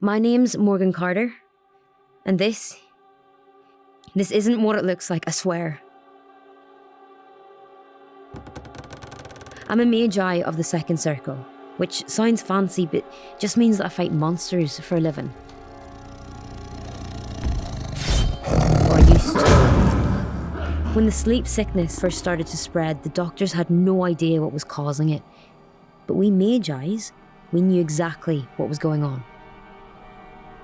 My name's Morgan Carter, and this isn't what it looks like, I swear. I'm a magi of the Second Circle, which sounds fancy, but just means that I fight monsters for a living. Or I used to. When the sleep sickness first started to spread, the doctors had no idea what was causing it. But we magis, we knew exactly what was going on.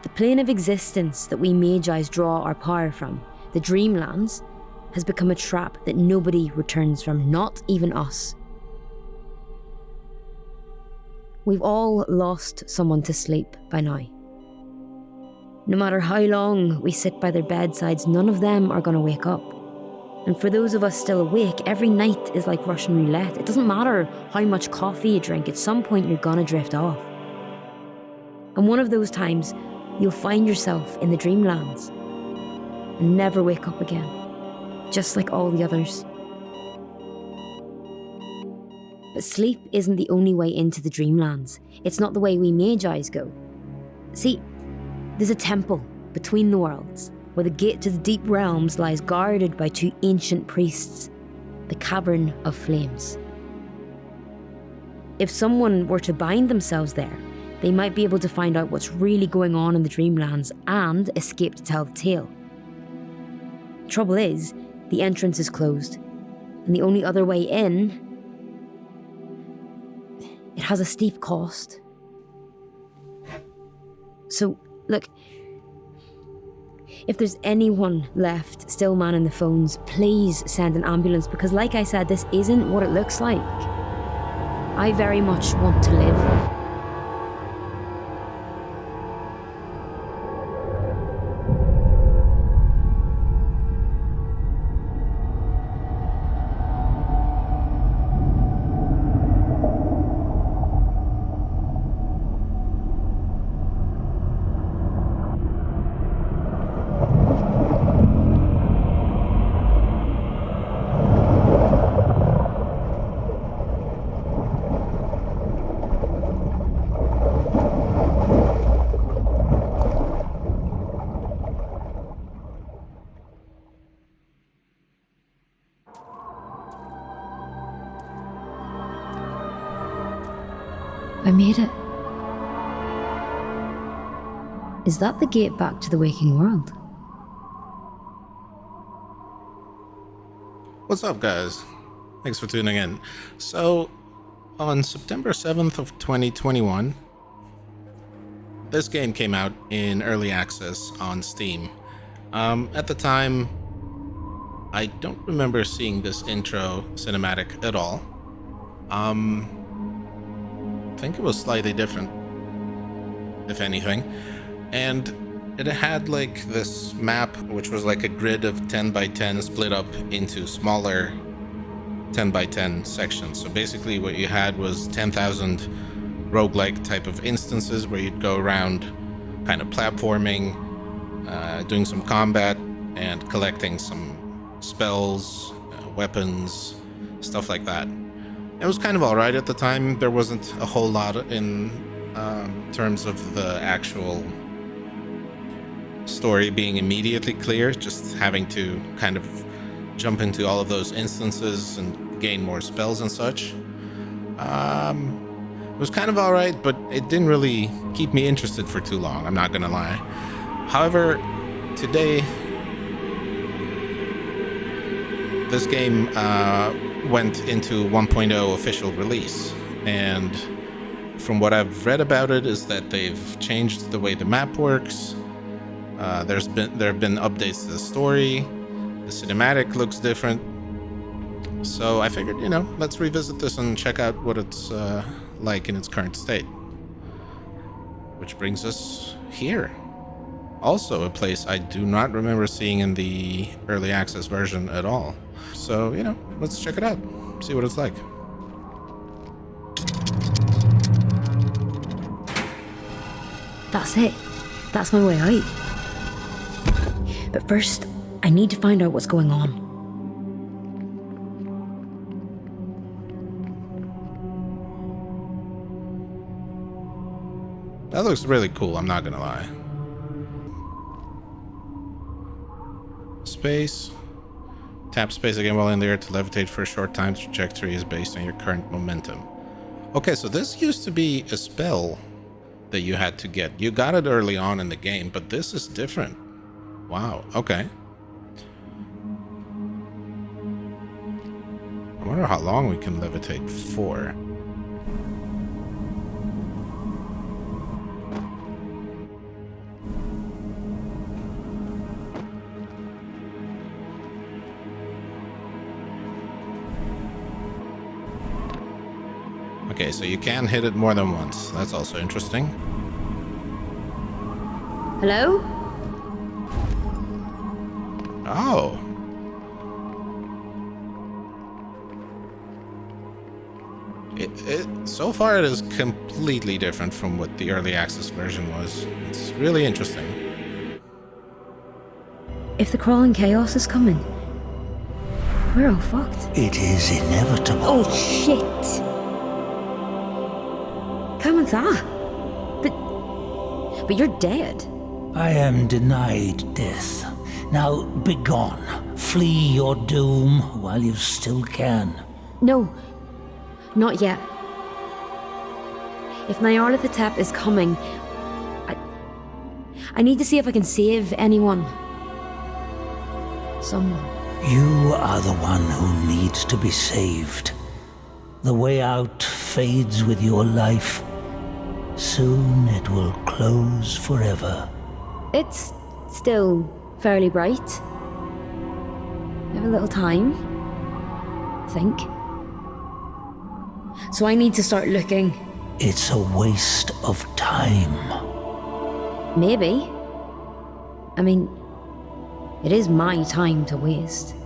The plane of existence that we magis draw our power from, the Dreamlands, has become a trap that nobody returns from, not even us. We've all lost someone to sleep by now. No matter how long we sit by their bedsides, none of them are going to wake up. And for those of us still awake, every night is like Russian roulette. It doesn't matter how much coffee you drink, at some point you're going to drift off. And one of those times, you'll find yourself in the Dreamlands and never wake up again, just like all the others. But sleep isn't the only way into the Dreamlands. It's not the way we magis go. See, there's a temple between the worlds, where the gate to the deep realms lies guarded by two ancient priests, the Cavern of Flames. If someone were to bind themselves there, they might be able to find out what's really going on in the Dreamlands and escape to tell the tale. Trouble is, the entrance is closed, and the only other way in, it has a steep cost. So, look, if there's anyone left still manning the phones, please send an ambulance, because like I said, this isn't what it looks like. I very much want to live. I made it. Is that the gate back to the waking world? What's up, guys? Thanks for tuning in. So, on September 7th of 2021, this game came out in early access on Steam. At the time, I don't remember seeing this intro cinematic at all. I think it was slightly different, if anything. And it had like this map, which was like a grid of 10 by 10 split up into smaller 10 by 10 sections. So basically what you had was 10,000 roguelike type of instances where you'd go around kind of platforming, doing some combat and collecting some spells, weapons, stuff like that. It was kind of alright at the time. There wasn't a whole lot in terms of the actual story being immediately clear, just having to kind of jump into all of those instances and gain more spells and such. It was kind of alright, but it didn't really keep me interested for too long, I'm not gonna lie. However, today, this game went into 1.0 official release, and from what I've read about it is that they've changed the way the map works. There have been updates to the story. The cinematic looks different. So I figured, let's revisit this and check out what it's like in its current state. Which brings us here. Also a place I do not remember seeing in the early access version at all. So, let's check it out, see what it's like. That's it. That's my way out. But first, I need to find out what's going on. That looks really cool, I'm not gonna lie. Space. Tap space again while in the air to levitate for a short time. The trajectory is based on your current momentum. Okay, so this used to be a spell that you had to get. You got it early on in the game, but this is different. Wow, okay. I wonder how long we can levitate for. Okay, so you can hit it more than once. That's also interesting. Hello? Oh. So far it is completely different from what the early access version was. It's really interesting. If the crawling chaos is coming, we're all fucked. It is inevitable. Oh, shit. Come with that. But you're dead. I am denied death. Now begone. Flee your doom while you still can. No, not yet. If Nyarlathotep the Tap is coming, I need to see if I can save anyone. Someone. You are the one who needs to be saved. The way out fades with your life. Soon it will close forever. It's still fairly bright. We have a little time, I think. So I need to start looking. It's a waste of time. Maybe. I mean, it is my time to waste.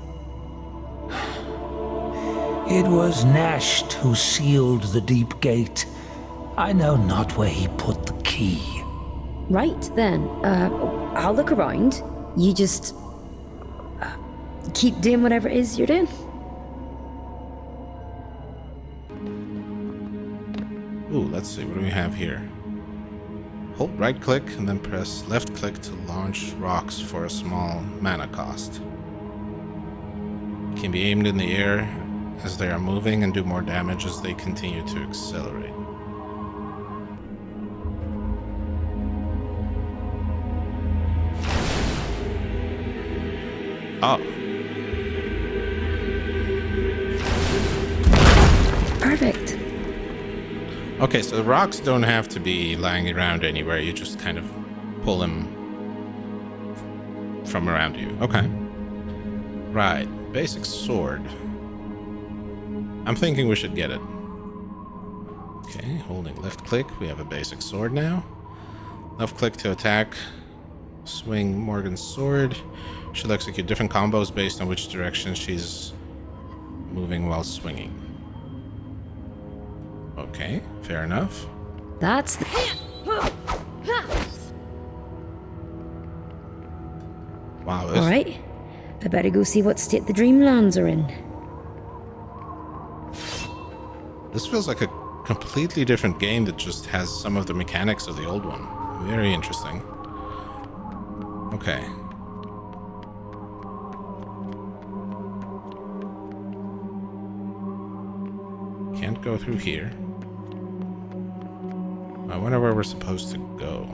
It was Nasht who sealed the deep gate. I know not where he put the key. Right then, I'll look around. You just keep doing whatever it is you're doing. Ooh, let's see, what do we have here? Hold right click and then press left click to launch rocks for a small mana cost. Can be aimed in the air as they are moving and do more damage as they continue to accelerate. Oh. Perfect. Okay, so the rocks don't have to be lying around anywhere. You just kind of pull them from around you. Okay. Right. Basic sword. I'm thinking we should get it. Okay, holding left click. We have a basic sword now. Left click to attack. Swing Morgan's sword. She'll execute different combos based on which direction she's moving while swinging. Okay, fair enough. That's the... Wow, All right. I better go see what state the Dreamlands are in. this feels like a completely different game that just has some of the mechanics of the old one. Very interesting. Okay. Can't go through here. I wonder where we're supposed to go.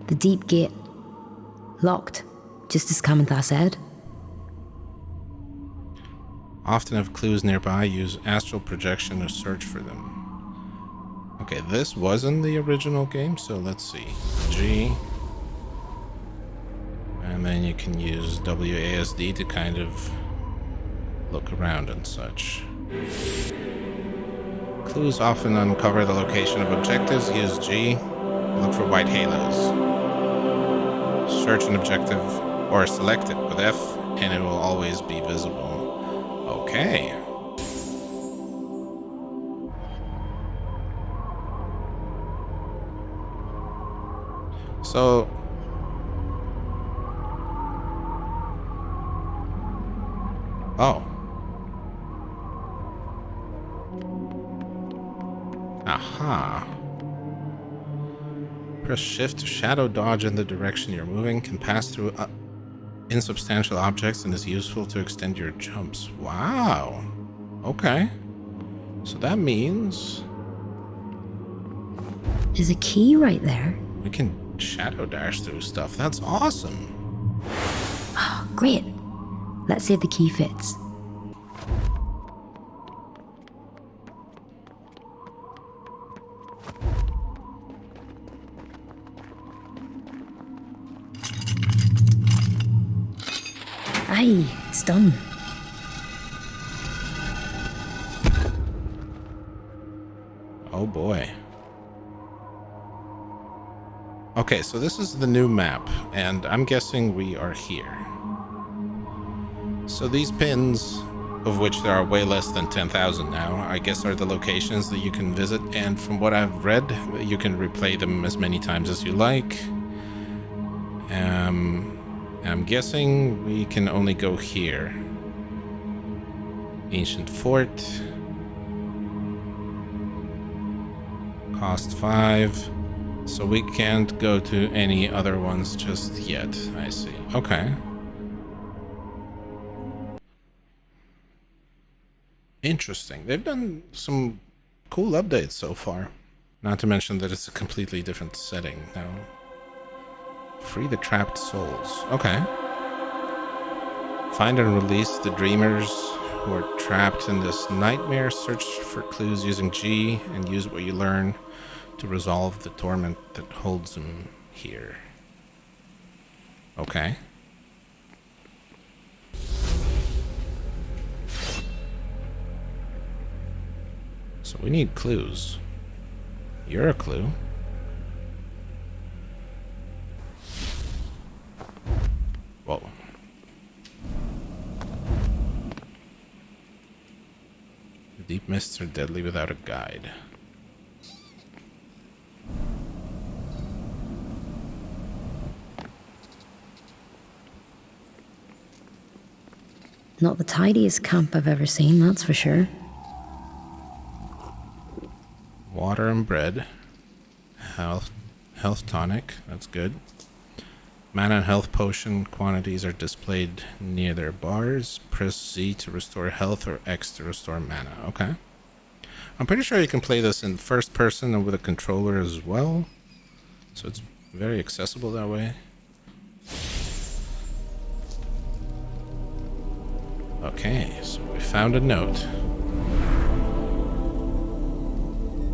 The deep gate. Locked, just as Kamantha said. Often have clues nearby, use astral projection to search for them. Okay, this wasn't the original game, so let's see. G. And then you can use WASD to kind of look around and such. Clues often uncover the location of objectives, use G. Look for white halos. Search an objective or select it with F and it will always be visible. Okay. So oh. Aha. Press shift to shadow dodge in the direction you're moving, can pass through insubstantial objects, and is useful to extend your jumps. Wow. Okay. So that means... There's a key right there. we can shadow dash through stuff. That's awesome. Oh, great. Let's see if the key fits. Aye, it's done. Oh boy. Okay, so this is the new map, and I'm guessing we are here. So these pins, of which there are way less than 10,000 now, I guess are the locations that you can visit, and from what I've read, you can replay them as many times as you like. I'm guessing we can only go here. Ancient Fort. Cost 5. So we can't go to any other ones just yet. I see. Okay. Interesting. They've done some cool updates so far. Not to mention that it's a completely different setting now. Free the trapped souls. Okay. Find and release the dreamers who are trapped in this nightmare. Search for clues using G and use what you learn to resolve the torment that holds them here. Okay. So we need clues. You're a clue. Whoa. The deep mists are deadly without a guide. Not the tidiest camp I've ever seen, that's for sure. Water and bread. Health tonic, that's good. Mana and health potion quantities are displayed near their bars. Press Z to restore health or X to restore mana. Okay. I'm pretty sure you can play this in first person and with a controller as well. So it's very accessible that way. Okay, so we found a note.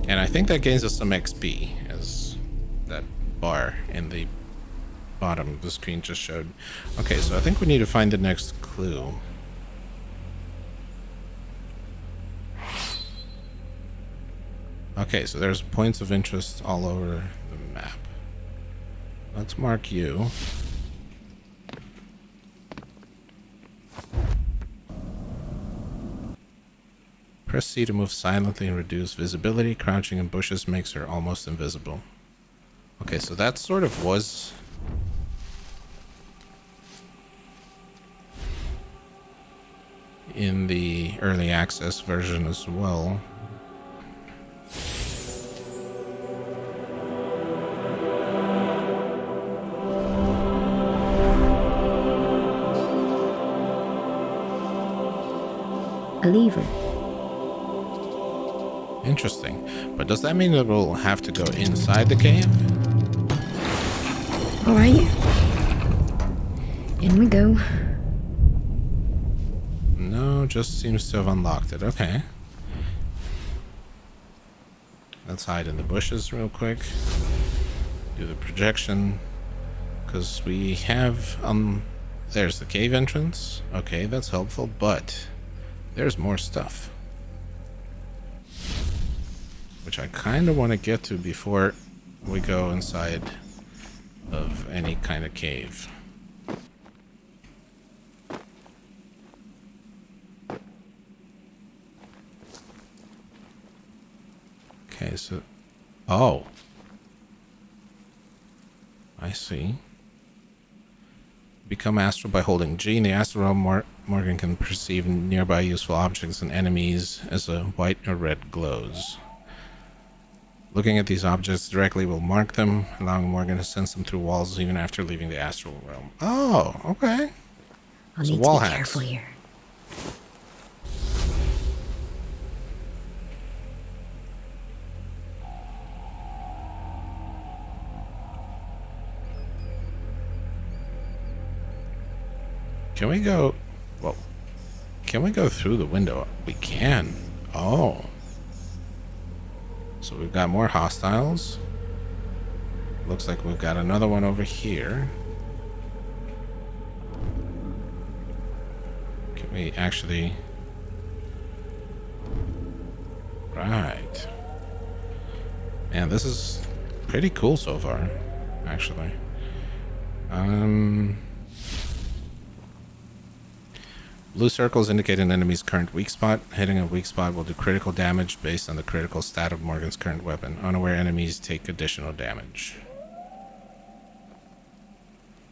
And I think that gains us some XP, as that bar in the bottom of the screen just showed. Okay, so I think we need to find the next clue. Okay, so there's points of interest all over the map. Let's mark you. Press C to move silently and reduce visibility. Crouching in bushes makes her almost invisible. Okay, so that sort of was... in the early access version as well. A lever. Interesting. But does that mean that we'll have to go inside the cave? Alright. In we go. No, just seems to have unlocked it. Okay. Let's hide in the bushes real quick. Do the projection. Because we have... there's the cave entrance. Okay, that's helpful, but... there's more stuff. Which I kind of want to get to before we go inside of any kind of cave. Okay, so... Oh. I see. Become astral by holding G. In the astral realm, Morgan can perceive nearby useful objects and enemies as a white or red glows. Looking at these objects directly will mark them, allowing Morgan to sense them through walls even after leaving the astral realm. Oh, okay. I'll So need wall to be hacks. careful here. Can we go... Well, can we go through the window? We can. Oh. So we've got more hostiles. Looks like we've got another one over here. Can we actually... Right. Man, this is pretty cool so far, actually. Blue circles indicate an enemy's current weak spot. Hitting a weak spot will do critical damage based on the critical stat of Morgan's current weapon. Unaware enemies take additional damage.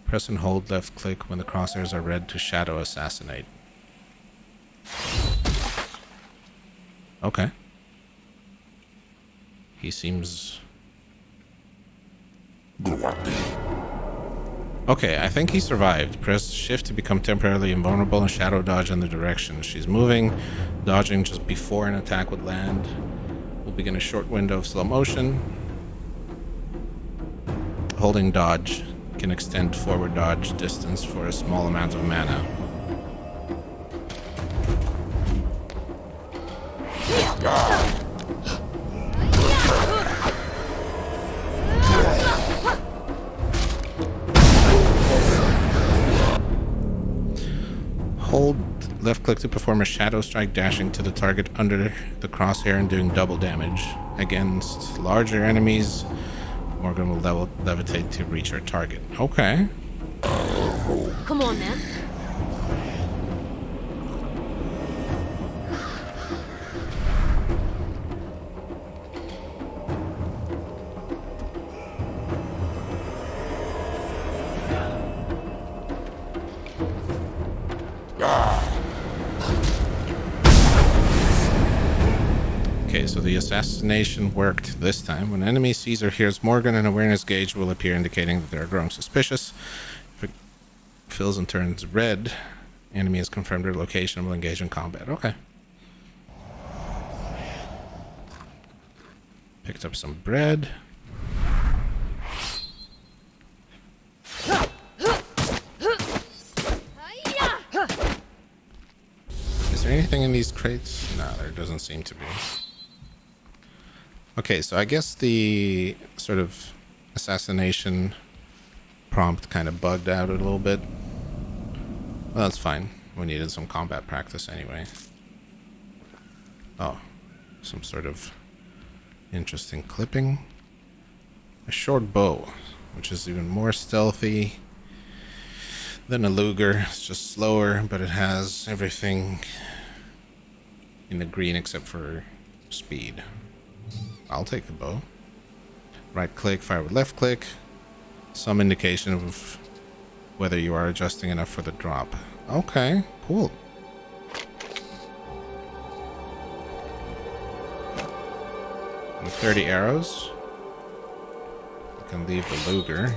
Press and hold left click when the crosshairs are red to shadow assassinate. Okay. He seems... Okay, I think he survived. Press shift to become temporarily invulnerable and shadow dodge in the direction she's moving. Dodging just before an attack would land will begin a short window of slow motion. Holding dodge can extend forward dodge distance for a small amount of mana. Hold left click to perform a shadow strike, dashing to the target under the crosshair and doing double damage. Against larger enemies, Morgan will levitate to reach her target. Okay. Come on, man. Okay, so the assassination worked this time. When an enemy sees or hears Morgan, an awareness gauge will appear indicating that they are growing suspicious. If it fills and turns red, enemy has confirmed their location and will engage in combat. Okay. Picked up some bread. Is there anything in these crates? No, there doesn't seem to be. Okay, so I guess the sort of assassination prompt kind of bugged out a little bit. Well, that's fine. We needed some combat practice anyway. Oh, some sort of interesting clipping. A short bow, which is even more stealthy than a Luger. It's just slower, but it has everything in the green except for speed. I'll take the bow. Right click, fire with left click. Some indication of whether you are adjusting enough for the drop. Okay, cool. With 30 arrows, you can leave the Luger.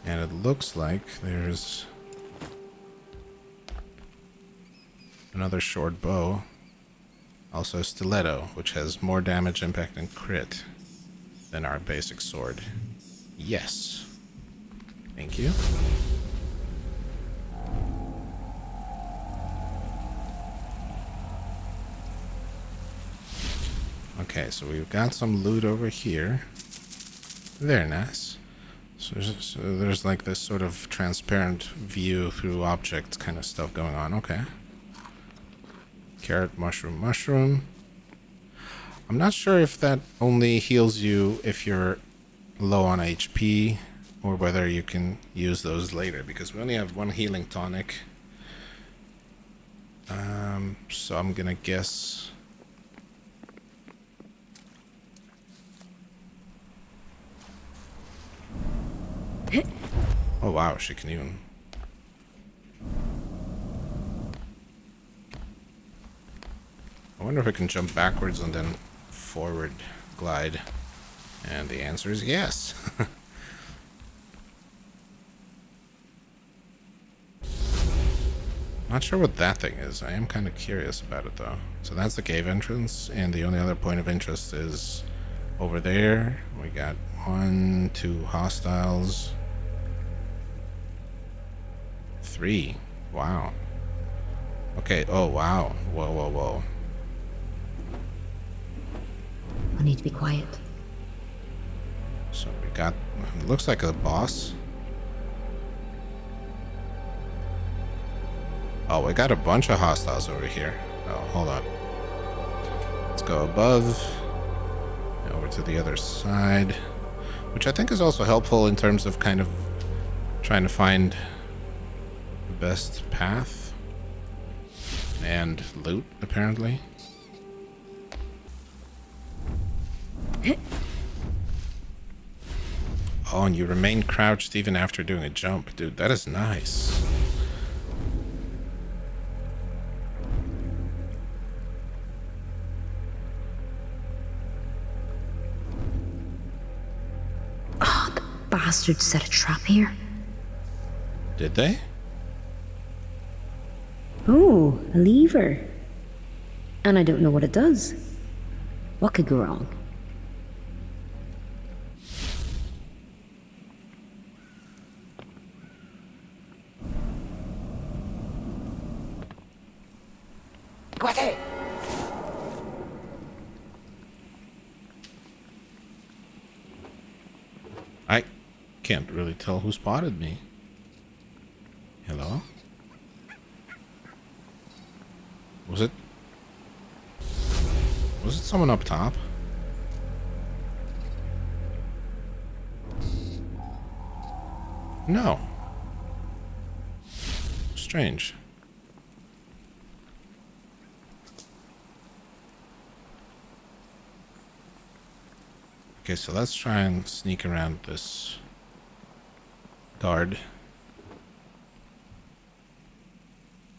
And it looks like there's another short bow. Also a stiletto, which has more damage, impact, and crit than our basic sword. Yes. Thank you. Okay, so we've got some loot over here. Very nice. So there's like this sort of transparent view through objects kind of stuff going on. Okay. Carrot, mushroom, mushroom. I'm not sure if that only heals you if you're low on HP, or whether you can use those later, because we only have one healing tonic. So I'm gonna guess... Oh wow, she can even... I wonder if I can jump backwards and then forward glide. And the answer is yes. Not sure what that thing is. I am kind of curious about it though. So that's the cave entrance, and the only other point of interest is over there. We got 1, 2 hostiles. 3. Wow. Okay, oh wow. Whoa, whoa, whoa. I need to be quiet. So we got, it looks like a boss. Oh, we got a bunch of hostiles over here. Oh, hold on. Let's go above. And over to the other side. Which I think is also helpful in terms of kind of trying to find the best path. And loot, apparently. Oh, and you remain crouched even after doing a jump. Dude, that is nice. Oh, the bastards set a trap here. Did they? Oh, a lever. And I don't know what it does. What could go wrong? I can't really tell who spotted me. Hello? Was it someone up top? No. Strange. Okay, so let's try and sneak around this guard.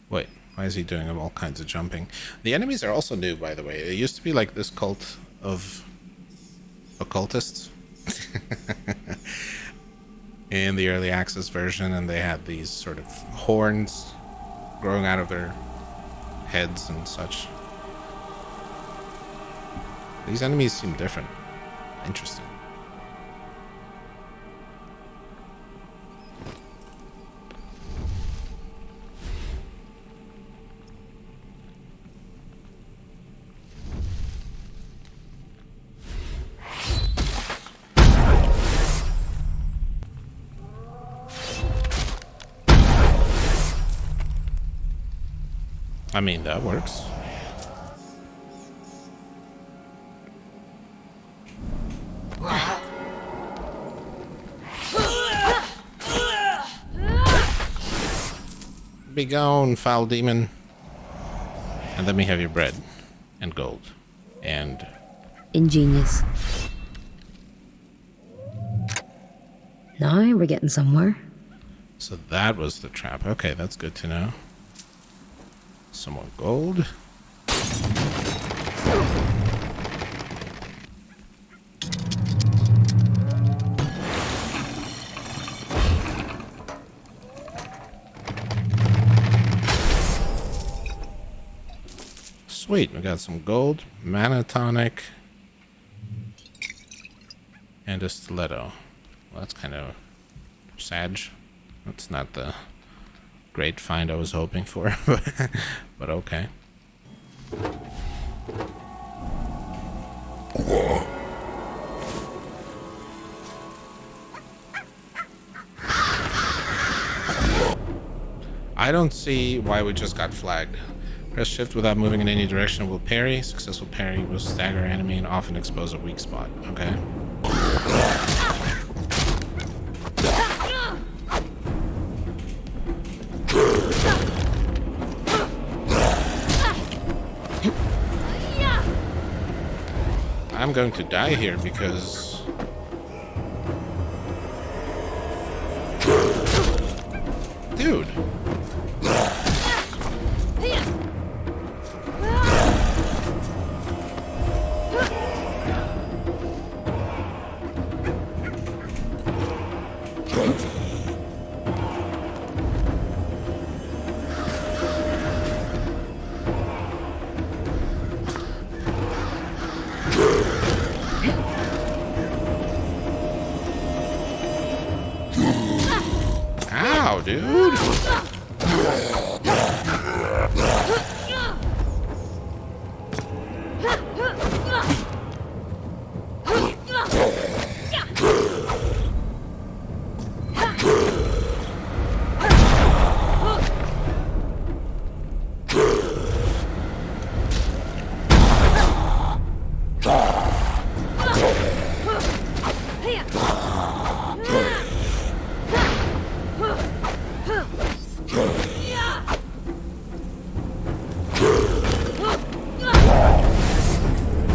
Wait, why is he doing all kinds of jumping? The enemies are also new, by the way. It used to be like this cult of occultists in the early access version, and they had these sort of horns growing out of their heads and such. These enemies seem different. Interesting. I mean, that works. Be gone, foul demon. And let me have your bread and gold and Ingenious. Now we're getting somewhere. so that was the trap. Okay, that's good to know. Some more gold. Sweet, we got some gold, mana tonic, and a stiletto. Well, that's kind of sad. That's not the great find I was hoping for, but okay. I don't see why we just got flagged. Press shift without moving in any direction will parry. Successful parry will stagger enemy and often expose a weak spot. Okay. I'm going to die here because... Dude! Ow, dude!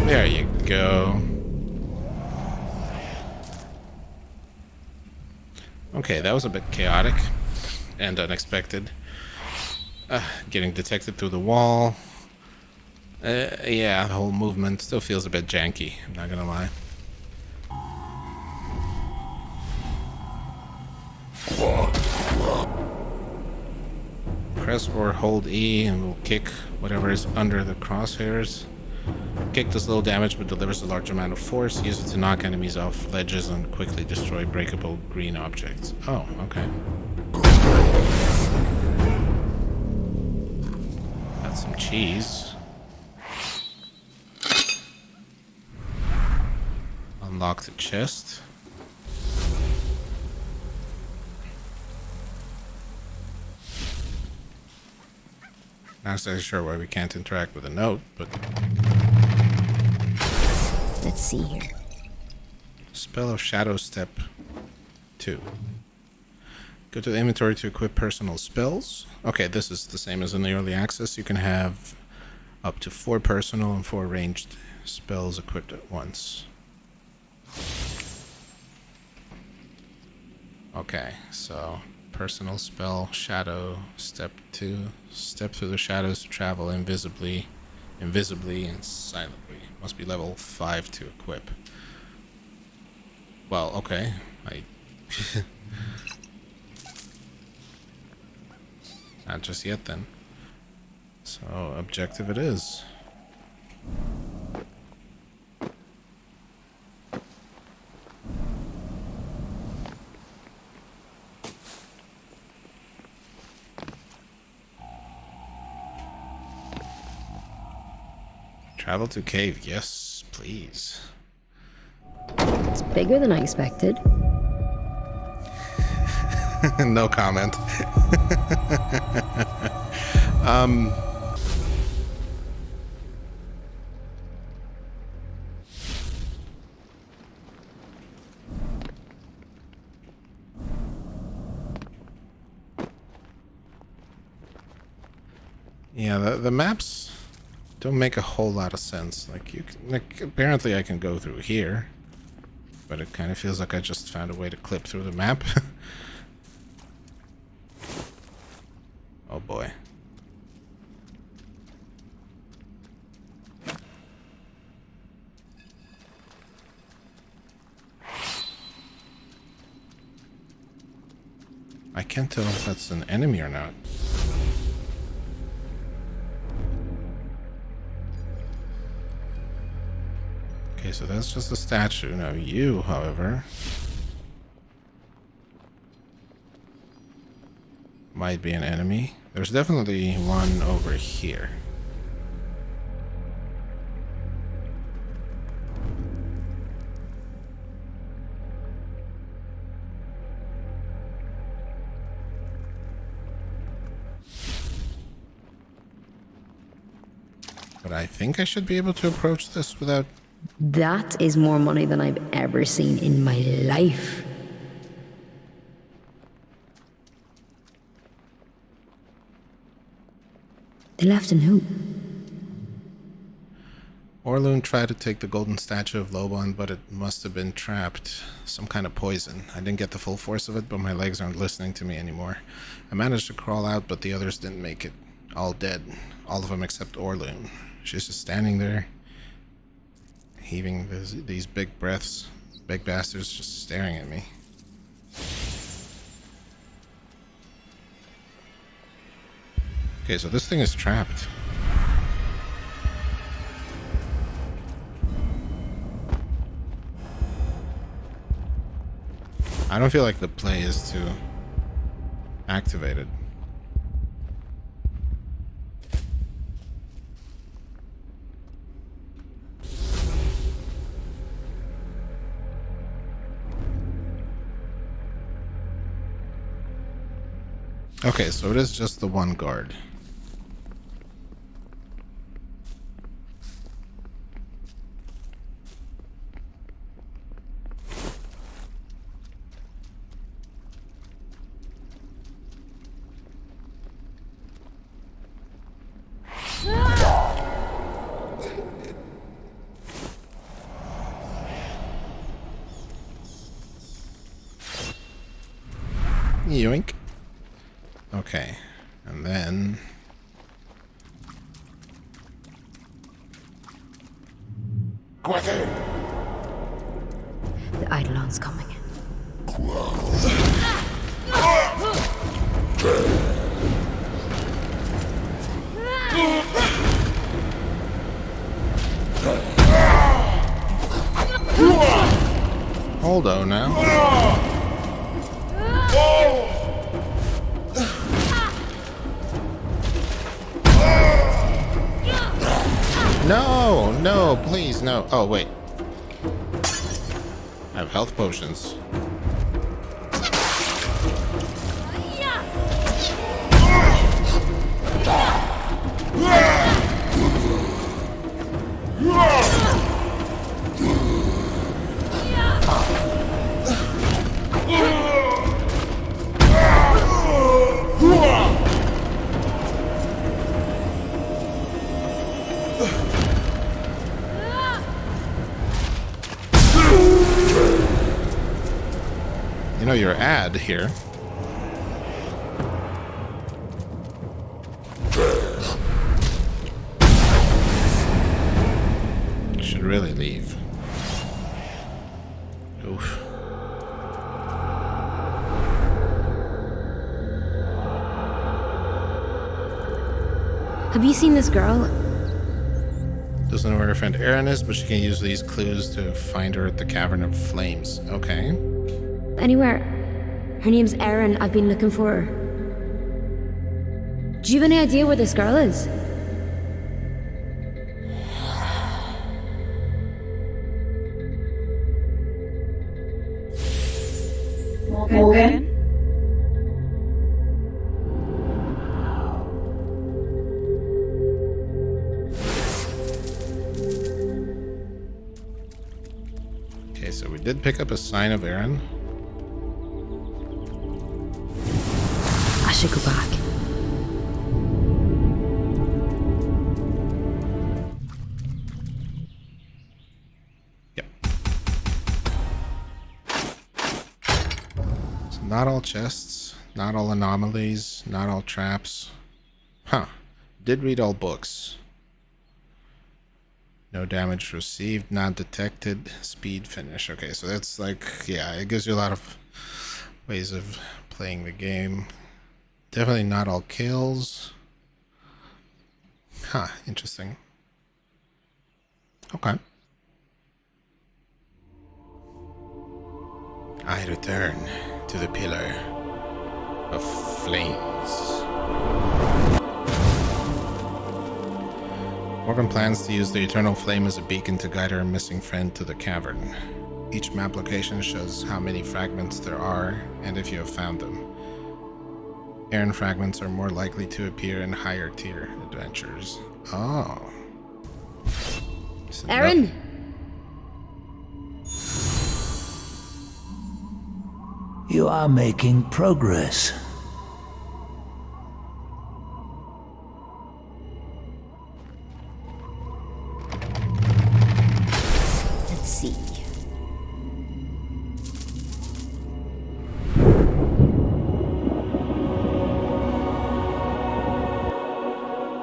There you go. Okay, that was a bit chaotic and unexpected. Getting detected through the wall. Yeah, the whole movement still feels a bit janky, I'm not gonna lie. Press or hold E and we'll kick whatever is under the crosshairs. Kick does little damage but delivers a large amount of force. Use it to knock enemies off ledges and quickly destroy breakable green objects. Oh, okay. That's some cheese. Unlock the chest. Not exactly sure why we can't interact with a note, but... Let's see here. Spell of Shadow Step 2. Go to the inventory to equip personal spells. Okay, this is the same as in the early access. You can have up to 4 personal and 4 ranged spells equipped at once. Okay, so personal spell, Shadow Step 2. Step through the shadows to travel invisibly and silently. Must be level 5 to equip. Well, okay. Not just yet then. So, objective it is. Travel to cave, yes, please. It's bigger than I expected. No comment. Yeah, the maps don't make a whole lot of sense. Like, apparently I can go through here, but it kind of feels like I just found a way to clip through the map. Oh boy. I can't tell if that's an enemy or not. Okay, so that's just a statue. Now you, however, might be an enemy. There's definitely one over here. But I think I should be able to approach this without... That is more money than I've ever seen in my life. They left a note. Orlun tried to take the golden statue of Lobon, but it must have been trapped. Some kind of poison. I didn't get the full force of it, but my legs aren't listening to me anymore. I managed to crawl out, but the others didn't make it. All dead. All of them except Orlun. She's just standing there, heaving these big breaths. Big bastards just staring at me. Okay, so this thing is trapped. I don't feel like the play is to activate it. Okay, so it is just the one guard. Yoink. Okay, and then... The Eidolon's coming. Hold on now. No, no, please, no. Oh, wait. I have health potions. You know your ad here. You should really leave. Oof. Have you seen this girl? Doesn't know where her friend Erin is, but she can use these clues to find her at the Cavern of Flames. Okay. Anywhere. Her name's Erin. I've been looking for her. Do you have any idea where this girl is? Morgan? Okay, so we did pick up a sign of Erin. I should go back. Yep. So not all chests, not all anomalies, not all traps. Huh. Did read all books. No damage received, not detected, speed finish. Okay, so that's like, yeah, it gives you a lot of ways of playing the game. Definitely not all kills. Huh, interesting. Okay. I return to the Pillar of Flames. Morgan plans to use the Eternal Flame as a beacon to guide her missing friend to the cavern. Each map location shows how many fragments there are and if you have found them. Erin fragments are more likely to appear in higher tier adventures. Oh. So Erin! You are making progress. Let's see.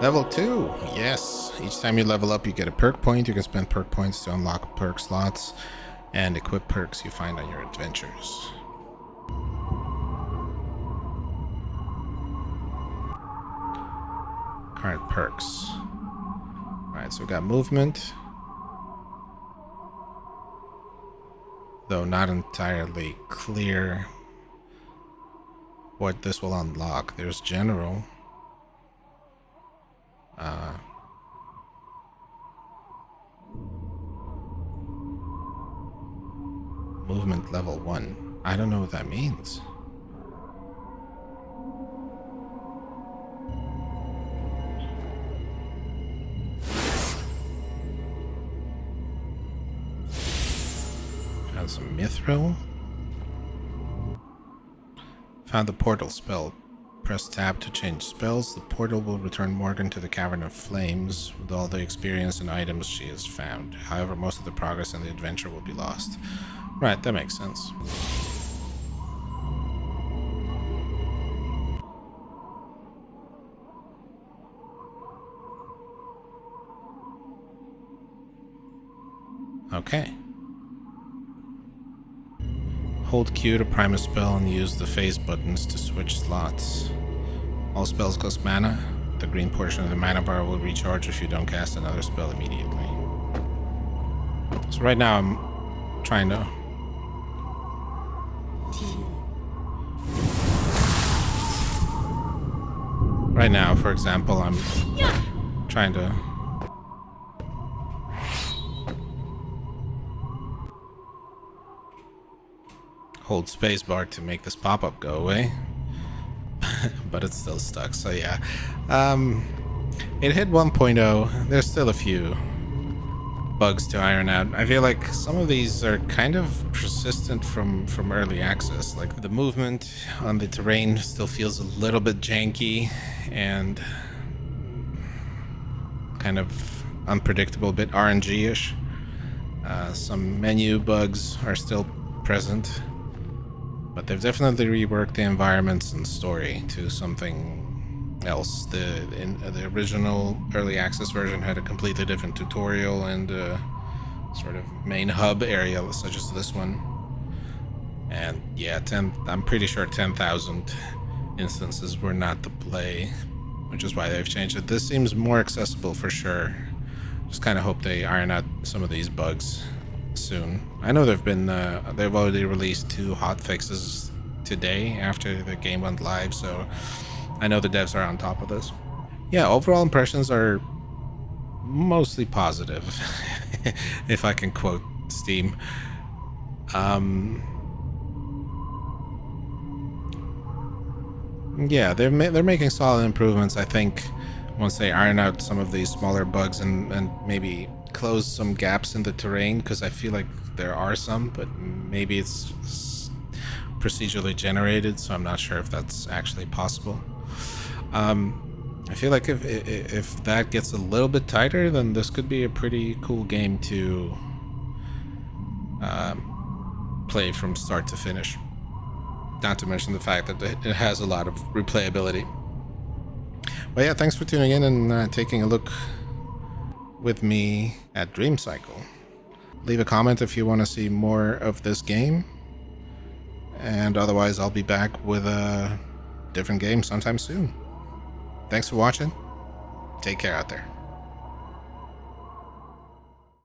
Level 2, yes. Each time you level up, you get a perk point. You can spend perk points to unlock perk slots and equip perks you find on your adventures. Current perks. Alright, so we got movement. Though not entirely clear what this will unlock. There's general. Movement level 1. I don't know what that means. Found some mithril. Found the portal spell. Press tab to change spells. The portal will return Morgan to the Cavern of Flames with all the experience and items she has found. However, most of the progress in the adventure will be lost. Right, that makes sense. Okay. Hold Q to prime a spell and use the phase buttons to switch slots. All spells cost mana. The green portion of the mana bar will recharge if you don't cast another spell immediately. So right now I'm trying to... Right now, for example, I'm trying to... hold spacebar to make this pop-up go away. But it's still stuck, so yeah. It hit 1.0. There's still a few bugs to iron out. I feel like some of these are kind of persistent from early access. Like the movement on the terrain still feels a little bit janky and kind of unpredictable, a bit RNG-ish. Some menu bugs are still present. But they've definitely reworked the environments and story to something else. The original early access version had a completely different tutorial and sort of main hub area, such as this one. And yeah, I'm pretty sure 10,000 instances were not the play, which is why they've changed it. This seems more accessible for sure. Just kind of hope they iron out some of these bugs soon. I know they've already released 2 hot fixes today after the game went live, so I know the devs are on top of this. Yeah, overall impressions are mostly positive, if I can quote Steam. Yeah, they're making solid improvements. I think once they iron out some of these smaller bugs and maybe close some gaps in the terrain, because I feel like there are some, but maybe it's procedurally generated, so I'm not sure if that's actually possible. I feel like if that gets a little bit tighter, then this could be a pretty cool game to play from start to finish. Not to mention the fact that it has a lot of replayability. But yeah, thanks for tuning in and taking a look with me at Dream Cycle. Leave a comment if you want to see more of this game, and otherwise I'll be back with a different game sometime soon. Thanks for watching. Take care out there.